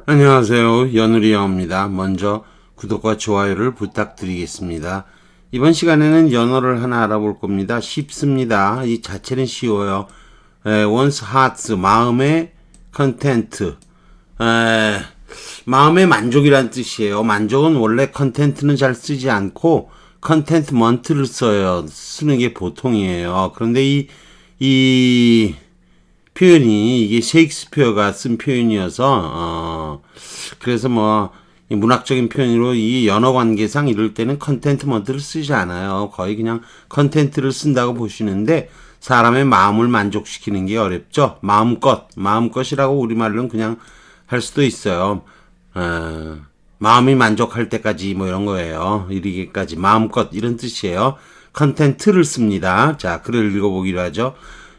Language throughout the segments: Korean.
안녕하세요. 연우리 영어입니다. 먼저 구독과 좋아요를 부탁드리겠습니다. 이번 시간에는 연어를 하나 알아볼 겁니다. 쉽습니다. 이 자체는 쉬워요. once hearts, 마음의 content. 마음의 만족이란 뜻이에요. 만족은 원래 content는 잘 쓰지 않고 contentment를 써요. 쓰는 게 보통이에요. 그런데 이 표현이 이게 셰익스피어가 쓴 표현이어서 그래서 뭐 문학적인 표현으로 이 연어 관계상 이럴 때는 컨텐트먼트를 쓰지 않아요. 거의 그냥 컨텐트를 쓴다고 보시는데 사람의 마음을 만족시키는 게 어렵죠. 마음껏이라고 우리말로는 그냥 할 수도 있어요. 마음이 만족할 때까지 뭐 이런 거예요. 이르기까지 마음껏 이런 뜻이에요. 컨텐트를 씁니다. 자, 글을 읽어보기로 하죠.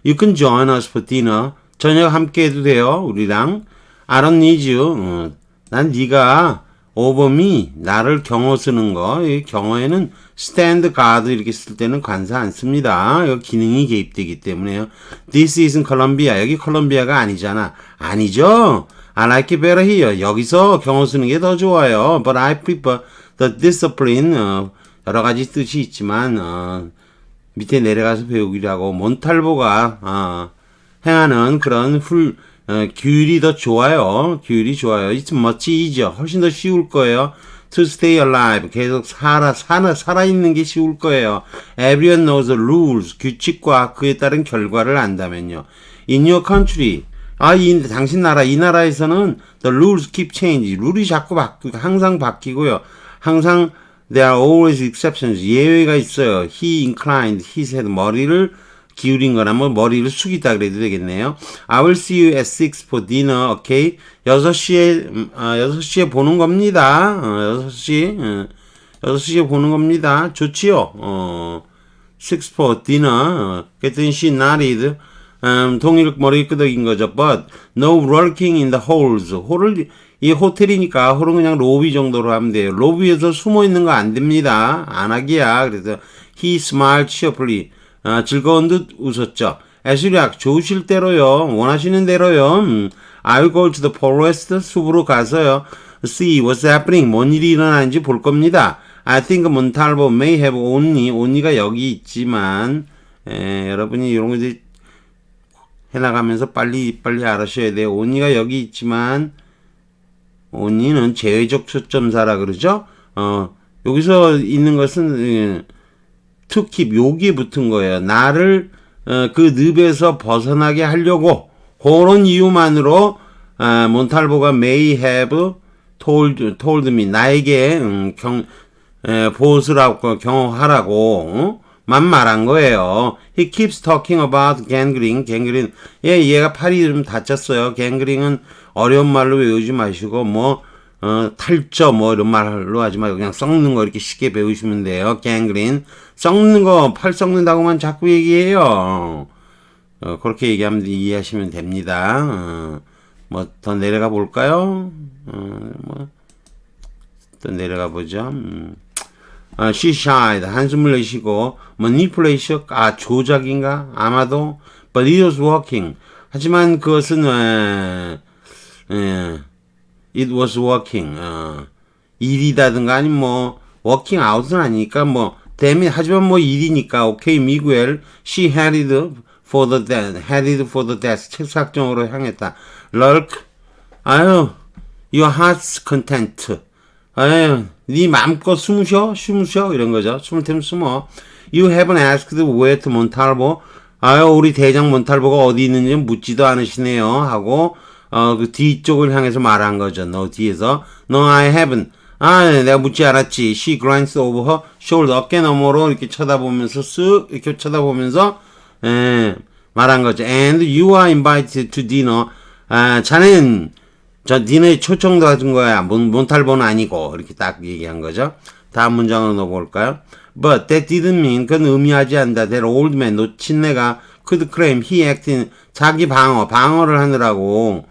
You can join us for dinner. 저녁 함께 해도 돼요. 우리랑. I don't need you. 난 네가 over me. 나를 경어 쓰는 거. 이 경어에는 stand guard 이렇게 쓸 때는 관사 안 씁니다. 여기 기능이 개입되기 때문에요. This isn't Colombia. 여기 콜롬비아가 아니잖아. 아니죠. I like it better here. 여기서 경어 쓰는 게 더 좋아요. But I prefer the discipline. 여러 가지 뜻이 있지만 밑에 내려가서 배우기로 하고 몬탈보가 행하는 그런 규율이 더 좋아요. 규율이 좋아요. It's much easier. 훨씬 더 쉬울 거예요. To stay alive. 계속 살아있는 게 쉬울 거예요. Everyone knows the rules. 규칙과 그에 따른 결과를 안다면요. In your country. 당신 나라, 이 나라에서는 the rules keep change. 룰이 자꾸 항상 바뀌고요. 항상 There are always exceptions. 예외가 있어요. He inclined his head. 머리를 기울인 거나 뭐 머리를 숙이다 그래도 되겠네요. I will see you at 6 for dinner. Okay? 6시에 보는 겁니다. 6시에 보는 겁니다. 좋지요? 6 for dinner. 그랬더니 she nodded. 동일 머리 끄덕인 거죠. But no lurking in the halls. 이 호텔이니까 홀은 그냥 로비 정도로 하면 돼요. 로비에서 숨어 있는 거 안 됩니다. 안 하기야. 그래서 he smiled cheerfully. 즐거운 듯 웃었죠. 애수략 좋으실 대로요. 원하시는 대로요. I'll go to the forest. 숲으로 가서요. See what's happening. 뭔 일이 일어나는지 볼 겁니다. I think Montalvo may have only가 여기 있지만 여러분이 이런 거 이제 해나가면서 빨리 알아셔야 돼요. only가 여기 있지만 only는 제외적 초점사라 그러죠. 여기서 있는 것은 to keep 여기에 붙은 거예요. 나를 그 늪에서 벗어나게 하려고 그런 이유만으로 몬탈보가 may have told me 나에게 보수라고 경호하라고 만 말한 거예요. He keeps talking about gangrene. 얘가 팔이 좀 다쳤어요. gangrene은 어려운 말로 외우지 마시고 탈저 이런 말로 하지 말고 그냥 썩는 거 이렇게 쉽게 배우시면 돼요. gangrene. 썩는 거, 팔 썩는다고만 자꾸 얘기해요. 그렇게 얘기하면 이해하시면 됩니다. 더 내려가 볼까요? 또 내려가 보죠. She shied. 한숨을 내쉬고 manipulation. 조작인가? 아마도 but it was working. 하지만 그것은 it was working. 일이다든가 아니면 working out은 아니니까 하지만 일이니까 오케이 미구엘 she headed for the desk. 책상으로 향했다. lurk. your heart's content. 네 마음껏 숨 쉬어 이런 거죠. 숨을 테면 숨어. You haven't asked where to Montalvo. 우리 대장 몬탈보가 어디 있는지 묻지도 않으시네요. 하고 그 뒤쪽을 향해서 말한 거죠. 너 뒤에서 No, I haven't. 내가 묻지 않았지. She glanced over her shoulder. 어깨 너머로 이렇게 쳐다보면서 이렇게 쳐다보면서 말한 거죠. And you are invited to dinner. 자넨 저 디너에 초청도 받은 거야. 몬탈보는 아니고 이렇게 딱 얘기한 거죠. 다음 문장으로 넣어볼까요? But that didn't mean 그건 의미하지 않는다. That old man 노친네가 could claim he acted 자기 방어를 하느라고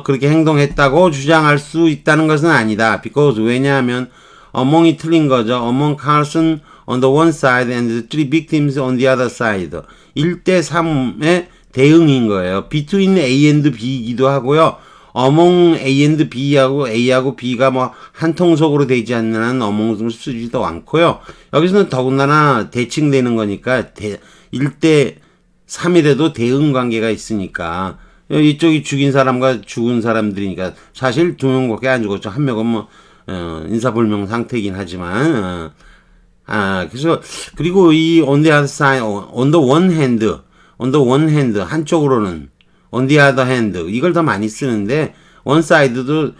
그렇게 행동했다고 주장할 수 있다는 것은 아니다. Because 왜냐하면 among이 틀린 거죠. Among Carlson on the one side and the three victims on the other side. 1대 3의 대응인 거예요. between A and B이기도 하고요. among A and B하고 A하고 B가 뭐 한 통속으로 되지 않는 한 among을 쓰지도 않고요. 여기서는 더군다나 대칭되는 거니까 1대 3이라도 대응 관계가 있으니까 이쪽이 죽인 사람과 죽은 사람들이니까 사실 두 명밖에 안 죽었죠. 한 명은 뭐 인사불명 상태이긴 하지만 그래서 그리고 이 on the other side, on the one hand 한쪽으로는 on the other hand 이걸 더 많이 쓰는데 one side도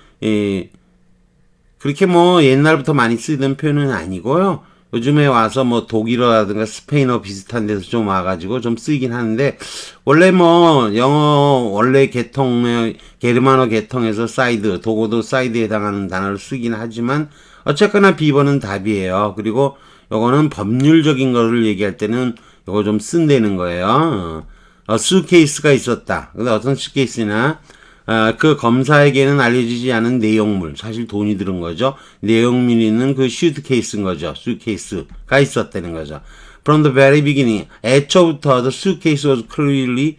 그렇게 뭐 옛날부터 많이 쓰던 표현은 아니고요. 요즘에 와서 뭐 독일어라든가 스페인어 비슷한 데서 좀 와가지고 좀 쓰이긴 하는데 원래 뭐 영어 원래 계통의 게르만어 계통에서 사이드 도고도 사이드에 해당하는 단어를 쓰긴 하지만 어쨌거나 비번은 답이에요. 그리고 요거는 법률적인 거를 얘기할 때는 요거 좀 쓴다는 거예요. 수케이스가 있었다. 근데 어떤 수케이스나 그 검사에게는 알려지지 않은 내용물, 사실 돈이 들은 거죠. 내용물이 있는 그 슈트케이스인 거죠. 수케이스가 있었다는 거죠. From the very beginning, 애초부터 the suitcase was clearly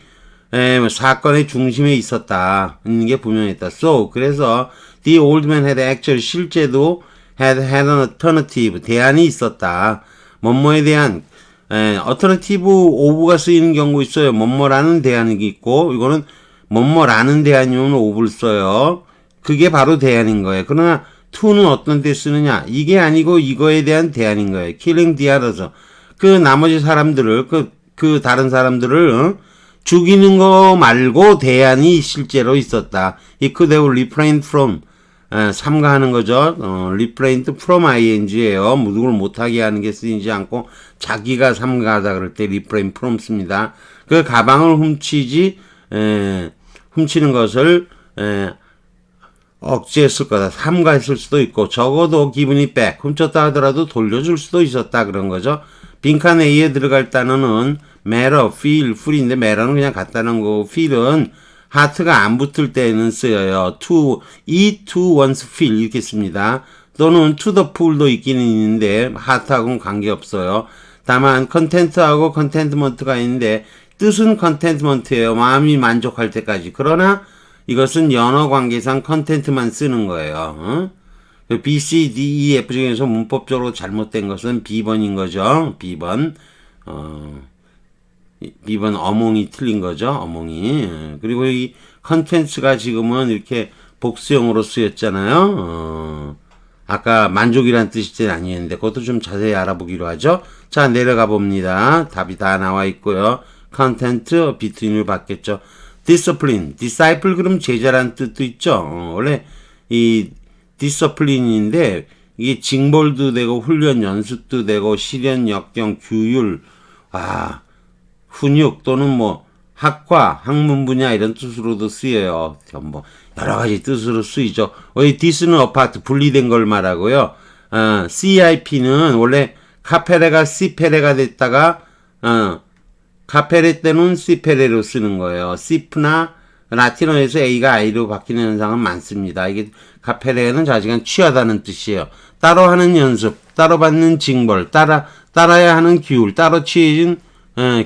사건의 중심에 있었다. 있는 게 분명했다. So, 그래서 the old man had actually 실제도 had an alternative, 대안이 있었다. 뭐뭐에 대한 alternative of가 쓰이는 경우 있어요. 뭐뭐라는 대안이 있고 이거는 뭐뭐라는 대안이면 of를 써요. 그게 바로 대안인 거예요. 그러나 to는 어떤 때 쓰느냐? 이게 아니고 이거에 대한 대안인 거예요. killing the others. 그 나머지 사람들을 그 다른 사람들을 죽이는 거 말고 대안이 실제로 있었다. He could have refrained from 삼가하는 거죠. refrained from ing예요. 누구를 못하게 하는 게 쓰이지 않고 자기가 삼가하다 그럴 때 refrain from 씁니다. 그 가방을 훔치는 것을 억제했을 거다. 삼가했을 수도 있고 적어도 기분이 back 훔쳤다 하더라도 돌려줄 수도 있었다 그런 거죠. 빈칸 A에 들어갈 단어는 matter, feel, feel인데 matter는 그냥 같다는 거고 feel은 하트가 안 붙을 때는 쓰여요. to, eat to one's feel 이렇게 씁니다. 또는 to the pool도 있기는 있는데 하트하고는 관계없어요. 다만 content하고 contentment가 있는데 뜻은 contentment예요. 마음이 만족할 때까지. 그러나 이것은 연어 관계상 content만 쓰는 거예요. B, C, D, E, F 중에서 문법적으로 잘못된 것은 B번인 거죠. B번. B번 어몽이 틀린 거죠. 어몽이. 그리고 이 컨텐츠가 지금은 이렇게 복수형으로 쓰였잖아요. 아까 만족이란 뜻이 아니었는데 그것도 좀 자세히 알아보기로 하죠. 자, 내려가 봅니다. 답이 다 나와 있고요. 컨텐트, between을 받겠죠. discipline, disciple 그럼 제자란 뜻도 있죠. 원래 이 discipline인데 이게 징벌도 되고 훈련 연습도 되고 실현 역경 규율 훈육 또는 뭐 학과 학문 분야 이런 뜻으로도 쓰여요. 뭐 여러 가지 뜻으로 쓰이죠. 이 this는 apart 분리된 걸 말하고요. CIP는 원래 카페레가 시페레가 됐다가 카페레 때는 시페레로 쓰는 거예요. 시프나 라틴어에서 A가 I로 바뀌는 현상은 많습니다. 이게 카페레는 자지간 취하다는 뜻이에요. 따로 하는 연습, 따로 받는 징벌, 따라야 하는 규율, 따로 취해진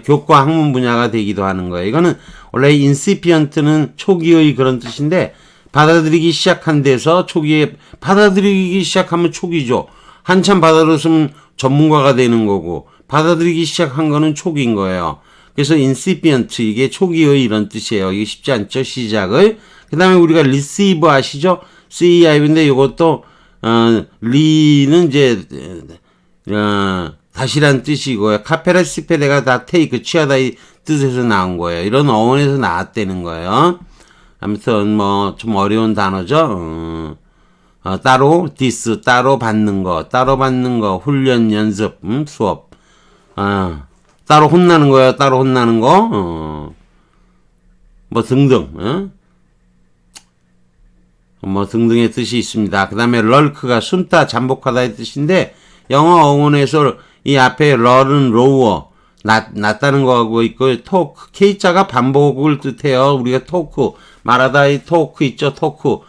교과 학문 분야가 되기도 하는 거예요. 이거는 원래 인시피언트는 초기의 그런 뜻인데 받아들이기 시작한 데서 초기에 받아들이기 시작하면 초기죠. 한참 받아들였으면 전문가가 되는 거고 받아들이기 시작한 거는 초기인 거예요. 그래서 incipient 이게 초기의 이런 뜻이에요. 이게 쉽지 않죠. 시작을. 그 다음에 우리가 receive 아시죠? CEI인데 이것도 리는 이제 다시란 뜻이고요. 카페라 시페레가 다 take 취하다 이 뜻에서 나온 거예요. 이런 어원에서 나왔다는 거예요. 아무튼 뭐 좀 어려운 단어죠. 따로 this 따로 받는 거 훈련 연습 수업 따로 혼나는 거야. 따로 혼나는 거 뭐 등등 뭐 등등의 뜻이 있습니다. 그 다음에 럴크가 숨다 잠복하다의 뜻인데 영어 어원에서 이 앞에 럴은 로워 낮다는 거하고 있고 토크 K자가 반복을 뜻해요. 우리가 토크 말하다의 토크 있죠. 토크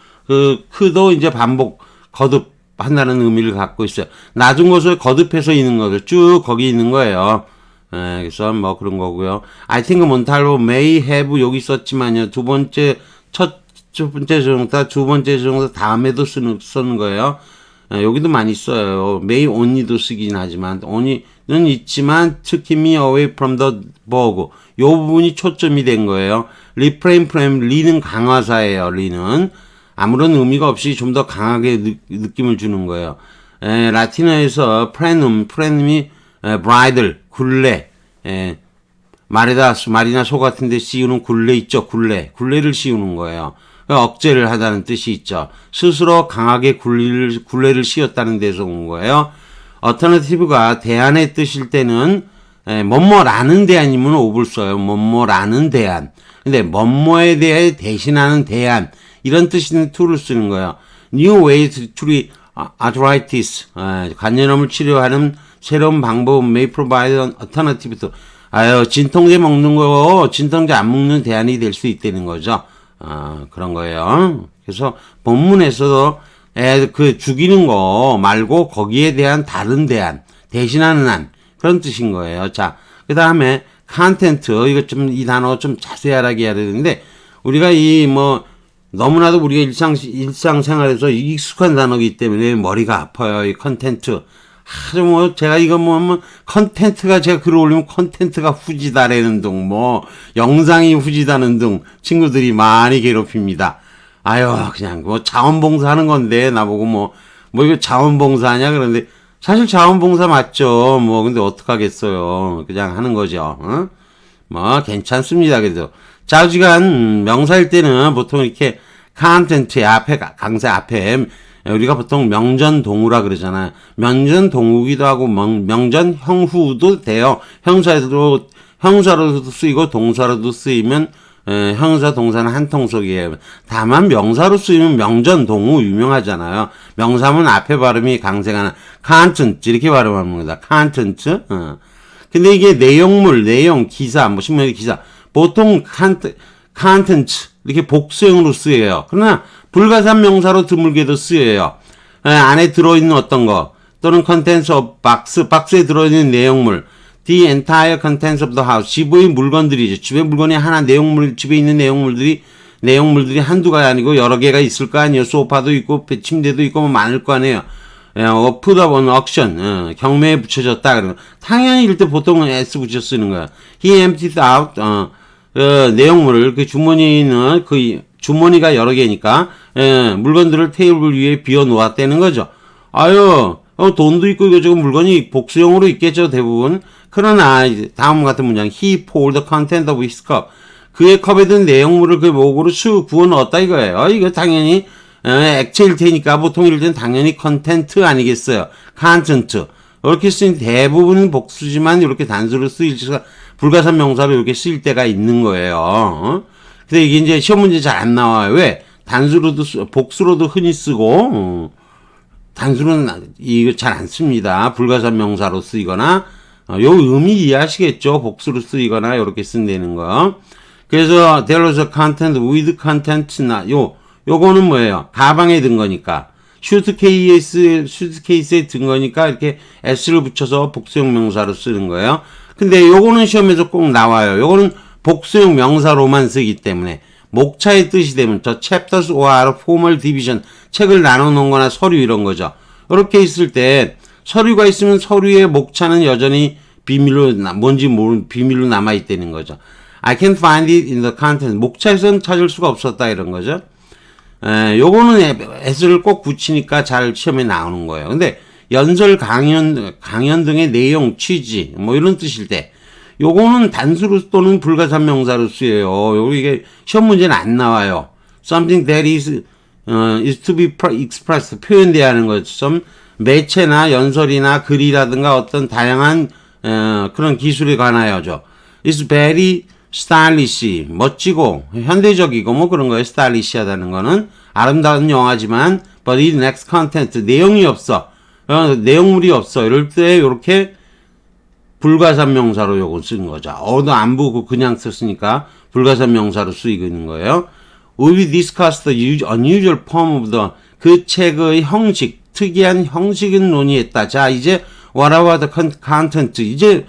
크도 이제 반복 거듭한다는 의미를 갖고 있어요. 낮은 곳을 거듭해서 있는 거죠. 쭉 거기 있는 거예요. 그래서 뭐 그런 거고요. I think 몬탈보 may have 여기 있었지만요. 두 번째 첫 번째 조동사, 두 번째 조동사 다음에도 쓰는 거예요. 여기도 많이 써요. may only도 쓰긴 하지만 only는 있지만 took me away from the bug. 요 부분이 초점이 된 거예요. refrain from 리는 강화사예요. 리는 아무런 의미가 없이 좀 더 강하게 느낌을 주는 거예요. 라틴어에서 프레눔이 bridle, 굴레, 말이나 소 같은 데 씌우는 굴레 있죠. 굴레를 씌우는 거예요. 억제를 하다는 뜻이 있죠. 스스로 강하게 굴레를 씌웠다는 데서 온 거예요. alternative가 대안의 뜻일 때는 뭐뭐라는 대안이면 오브를 써요. 뭐뭐라는 대안. 근데 뭐뭐에 대해 대신하는 대안 이런 뜻 있는 to를 쓰는 거예요. New way to treat arthritis 관절염을 치료하는 새로운 방법 may provide an alternative to 진통제 먹는 거 진통제 안 먹는 대안이 될 수 있다는 거죠. 그런 거예요. 그래서 본문에서도 죽이는 거 말고 거기에 대한 다른 대안, 대신하는 안, 그런 뜻인 거예요. 자, 그 다음에 컨텐트, 이거 좀 이 단어 좀 자세하게 해야 되는데, 우리가 너무나도 우리가 일상생활에서 익숙한 단어이기 때문에 머리가 아파요. 이 컨텐트. 제가 컨텐트가 제가 글을 올리면 컨텐트가 후지다라는 등, 영상이 후지다는 등 친구들이 많이 괴롭힙니다. 그냥 자원봉사 하는 건데, 나보고 이거 자원봉사 하냐? 그런데, 사실 자원봉사 맞죠. 근데 어떡하겠어요. 그냥 하는 거죠. 괜찮습니다. 그래도. 좌우지간 명사일 때는 보통 이렇게 컨텐트의 앞에, 강세 앞에, 우리가 보통 명전동우라 그러잖아요. 명전동우기도 하고 명전형후도 돼요. 형사로도 쓰이고 동사로도 쓰이면 형사 동사는 한 통속이에요. 다만 명사로 쓰이면 명전동우 유명하잖아요. 명사문 앞에 발음이 강세가 나 컨텐트 이렇게 발음하는 겁니다. 컨텐트. 근데 이게 내용, 기사, 신문의 기사 보통 컨텐트 이렇게 복수형으로 쓰여요. 그러나 불가산 명사로 드물게도 쓰여요. 안에 들어있는 어떤 거 또는 contents of 박스에 들어있는 내용물 the entire contents of the house 집의 물건들이죠. 집에 물건이 하나 집에 있는 내용물들이 한두가 아니고 여러 개가 있을 거 아니에요. 소파도 있고 침대도 있고 많을 거 아니에요. put up on auction 경매에 붙여졌다 그러면 당연히 이럴 때 보통은 s 붙여 쓰는 거야. he emptied out 내용물을 주머니는 주머니가 여러 개니까 물건들을 테이블 위에 비워 놓았다는 거죠. 돈도 있고 이거 지금 물건이 복수형으로 있겠죠 대부분. 그러나 다음 같은 문장 he poured the content of his cup 그의 컵에 든 내용물을 그 목으로 부어 넣었다 이거예요. 이거 당연히 액체일 테니까 보통 이럴 때는 당연히 컨텐트 아니겠어요. 컨텐트 이렇게 쓰인 대부분 복수지만 이렇게 단수로 쓰일 불가산 명사로 이렇게 쓰일 때가 있는 거예요. 근데 이게 이제 시험 문제 잘 안 나와요. 왜? 복수로도 흔히 쓰고, 단수는 이거 잘 안 씁니다. 불가산 명사로 쓰이거나, 요 의미 이해하시겠죠? 복수로 쓰이거나, 요렇게 쓴다는 거. 그래서, there was a content with content나, 요거는 뭐예요? 가방에 든 거니까. 슈트케이스에 든 거니까, 이렇게 s를 붙여서 복수형 명사로 쓰는 거예요. 근데 요거는 시험에서 꼭 나와요. 요거는 복수형 명사로만 쓰기 때문에 목차의 뜻이 되면 저 chapters or formal division 책을 나눠 놓은 거나 서류 이런 거죠. 이렇게 있을 때 서류가 있으면 서류의 목차는 여전히 비밀로 남아 있다는 거죠. I can find it in the content. 목차에서는 찾을 수가 없었다 이런 거죠. 요거는 s를 꼭 붙이니까 잘 시험에 나오는 거예요. 근데 연설 강연 등의 내용, 취지 이런 뜻일 때 요거는 단수로 또는 불가산 명사로 쓰여요. 이게 시험 문제는 안 나와요. Something that is to be expressed 표현돼야 하는 것처럼 매체나 연설이나 글이라든가 어떤 다양한 그런 기술에 관하여죠. It's very stylish 멋지고 현대적이고 그런 거예요. 스타일리시하다는 거는 아름다운 영화지만 but it lacks content 내용이 없어. 내용물이 없어. 이럴 때 이렇게 불가산 명사로 요거 쓰는 거죠. 안 보고 그냥 썼으니까 불가산 명사로 쓰이고 있는 거예요. We discussed the unusual form of the 그 책의 형식, 특이한 형식은 논의했다. 자, 이제 what about the content? 이제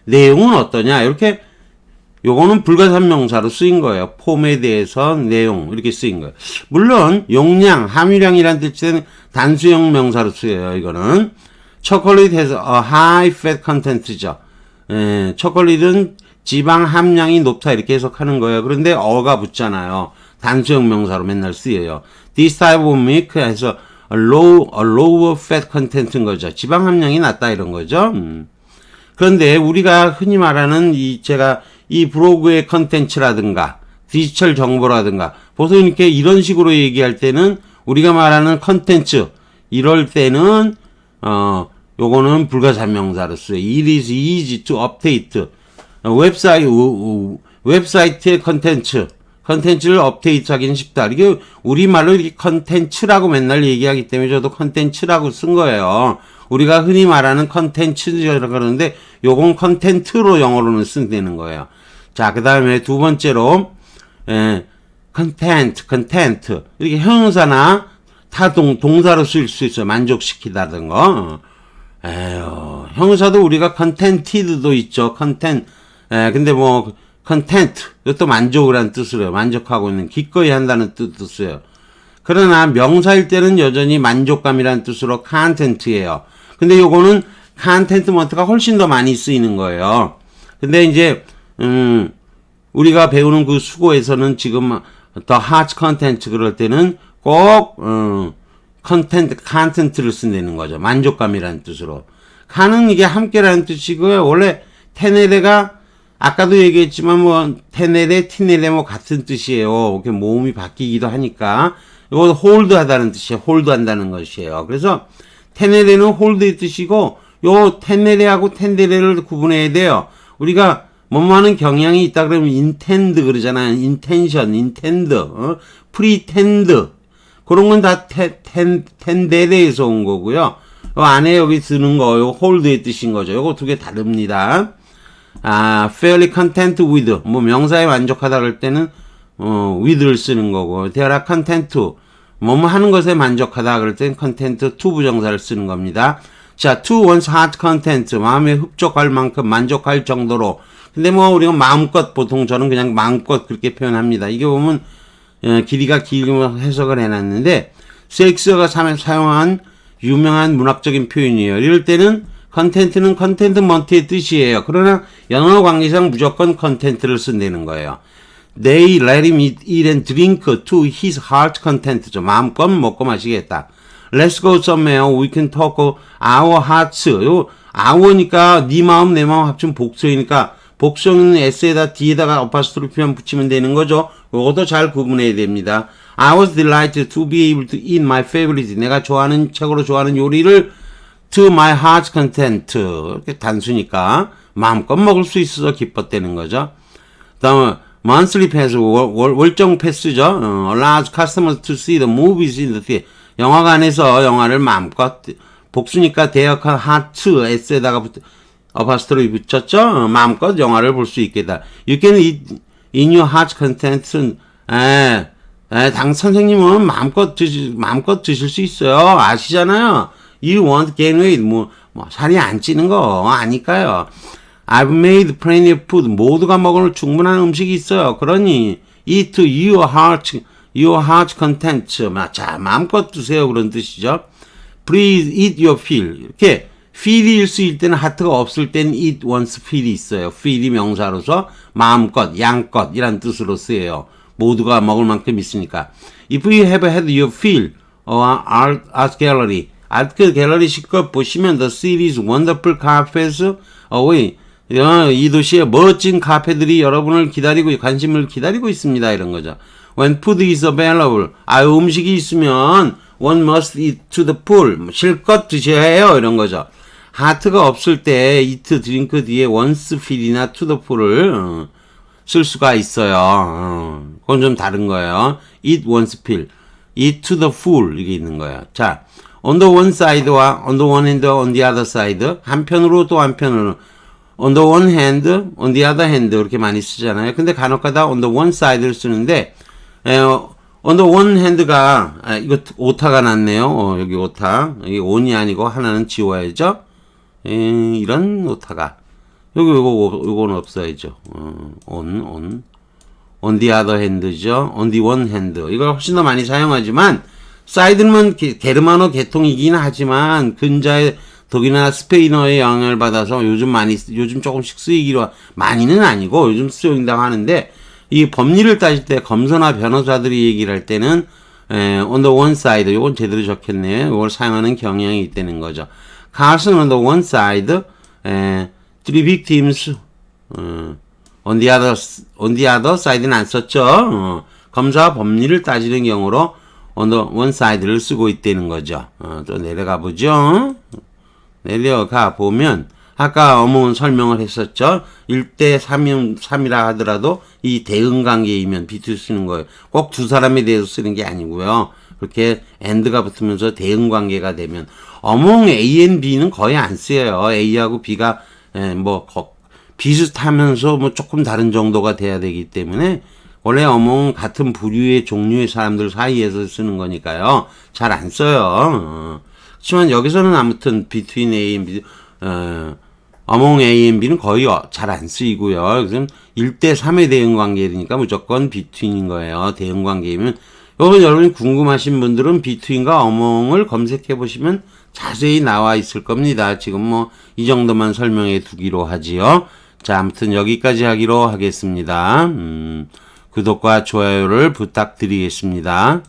내용은 어떠냐? 이렇게 요거는 불가산명사로 쓰인 거예요. 폼에 대해서 내용 이렇게 쓰인 거예요. 물론 용량, 함유량이란 뜻은 단수형 명사로 쓰여요. 이거는 초콜릿 has a high fat content죠. 초콜릿은 지방 함량이 높다 이렇게 해석하는 거예요. 그런데 어가 붙잖아요. 단수형 명사로 맨날 쓰여요. This type of milk has a lower fat content인 거죠. 지방 함량이 낮다 이런 거죠. 그런데 우리가 흔히 말하는 제가 이 블로그의 컨텐츠라든가 디지털 정보라든가 보통 이렇게 이런 식으로 얘기할 때는 우리가 말하는 컨텐츠 이럴 때는 요거는 불가산명사로 써요. It is easy to update. 웹사이트의 컨텐츠를 업데이트하기는 쉽다. 이게 우리말로 이렇게 컨텐츠라고 맨날 얘기하기 때문에 저도 컨텐츠라고 쓴 거예요. 우리가 흔히 말하는 컨텐츠라고 그러는데 요건 컨텐트로 영어로는 쓴다는 거예요. 자, 그 다음에 두 번째로 컨텐트 이렇게 형용사나 동사로 쓸 수 있어요. 만족시키다든가. 형용사도 우리가 contented도 있죠. 근데 뭐 컨텐트 이것도 만족을 한 뜻으로 해요. 만족하고 있는 기꺼이 한다는 뜻도 써요. 그러나 명사일 때는 여전히 만족감이라는 뜻으로 content예요. 근데 요거는 contentment가 훨씬 더 많이 쓰이는 거예요. 근데 이제 우리가 배우는 그 수고에서는 지금 the hard content 그럴 때는 꼭 content를 쓴다는 거죠. 만족감이라는 뜻으로. 칸은 이게 함께라는 뜻이고요. 원래 테네레가 아까도 얘기했지만 뭐 테네레, 티네레 뭐 같은 뜻이에요. 이렇게 모음이 바뀌기도 하니까 이거 홀드하다는 뜻이에요. 홀드한다는 것이에요. 그래서 테네레는 홀드의 뜻이고 요 테네레하고 텐데레를 구분해야 돼요. 우리가 뭐뭐 하는 경향이 있다 그러면 intend 그러잖아요. intend, pretend 그런 건 다 텐데레에서 온 거고요. 요 안에 여기 쓰는 거, 요 홀드의 뜻인 거죠. 요거 두 개 다릅니다. fairly content with, 뭐 명사에 만족하다 그럴 때는 with를 쓰는 거고, they are content to, 뭐뭐 하는 것에 만족하다 그럴 때는 content to 부정사를 쓰는 겁니다. 자, to one's heart content, 마음에 흡족할 만큼 만족할 정도로. 근데 뭐 우리가 마음껏 보통 저는 그냥 마음껏 그렇게 표현합니다. 이게 보면 길이가 길면 해석을 해놨는데 셰익스피어가 사용한 유명한 문학적인 표현이에요. 이럴 때는 컨텐트는 컨텐트먼트의 뜻이에요. 그러나 영어 관계상 무조건 컨텐트를 쓴다는 거예요. They let him eat and drink to his heart content죠. 마음껏 먹고 마시겠다. Let's go somewhere we can talk our hearts. 요 our니까 네 마음 내 마음 합치면 복수이니까 복수는 s에다 뒤에다가 어파스트로피만 붙이면 되는 거죠. 이것도 잘 구분해야 됩니다. I was delighted to be able to eat my favorite. 내가 좋아하는 책으로 좋아하는 요리를 to my heart's content. 이렇게 단수니까 마음껏 먹을 수 있어서 기뻤다는 거죠. 다음에 monthly pass, 월정 패스죠. allows customers to see the movies in the theater. 영화관에서 영화를 마음껏 복수니까 대역한 heart s에다가 어파스트로피 붙였죠. 마음껏 영화를 볼 수 있겠다. You can eat in your heart's content. 당 선생님은 마음껏 드실 수 있어요. 아시잖아요. You won't gain weight. 뭐 살이 안 찌는 거 아니까요. I've made plenty of food. 모두가 먹을 충분한 음식이 있어요. 그러니 eat to your heart's content. 자, 마음껏 드세요. 그런 뜻이죠. Please eat your fill. 이렇게 feel이 쓰일 때는 하트가 없을 때는 eat one's fill이 있어요. feel이 명사로서 마음껏, 양껏 이란 뜻으로 쓰여요. 모두가 먹을 만큼 있으니까. If you have had your fill art gallery, 아트 갤러리 실컷 보시면 the city's wonderful cafes away. 이 도시의 멋진 카페들이 여러분을 기다리고 관심을 기다리고 있습니다. 이런 거죠. When food is available, 음식이 있으면 one must eat to the full. 실컷 드셔야 해요. 이런 거죠. 하트가 없을 때 eat, drink 뒤에 once fill이나 to the full을 쓸 수가 있어요. 그건 좀 다른 거예요. eat once fill, eat to the full 이게 있는 거예요. 자, on the one side와 on the one hand, on the other side 한편으로 또 한편으로 on the one hand, on the other hand 이렇게 많이 쓰잖아요. 근데 간혹가다 on the one side를 쓰는데 on the one hand가 이거 오타가 났네요. 여기 오타. 이게 on이 아니고 하나는 지워야죠. 이런 오타가. 요건 없어야죠. on the other hand죠. on the one hand. 이걸 훨씬 더 많이 사용하지만, 사이드는 게르만어 계통이긴 하지만, 근자의 독일이나 스페인어의 영향을 받아서 요즘 조금씩 쓰이기로, 많이는 아니고, 요즘 쓰인다고 하는데, 이 법리를 따질 때 검사나 변호사들이 얘기를 할 때는, on the one side, 요건 제대로 적혔네요. 이걸 사용하는 경향이 있다는 거죠. Carson on the one side, three victims, on the other side는 안 썼죠. 검사와 법리를 따지는 경우로 on the one side를 쓰고 있다는 거죠. 또 내려가 보죠. 내려가 보면 아까 어몽은 설명을 했었죠. 1대 3이라 하더라도 이 대응 관계이면 B2 쓰는 거예요. 꼭 두 사람에 대해서 쓰는 게 아니고요. 그렇게 and가 붙으면서 대응 관계가 되면 어몽 A and B는 거의 안 쓰여요. A하고 B가 비슷하면서 조금 다른 정도가 돼야 되기 때문에 원래 어몽은 같은 부류의 종류의 사람들 사이에서 쓰는 거니까요. 잘 안 써요. 그렇지만 여기서는 아무튼 between A and B, among A and B는 거의 잘 안 쓰이고요. 그래서 1대 3의 대응 관계니까 무조건 between인 거예요. 대응 관계이면 여러분이 궁금하신 분들은 between과 among을 검색해 보시면 자세히 나와 있을 겁니다. 지금 이 정도만 설명해 두기로 하지요. 자, 아무튼 여기까지 하기로 하겠습니다. 구독과 좋아요를 부탁드리겠습니다.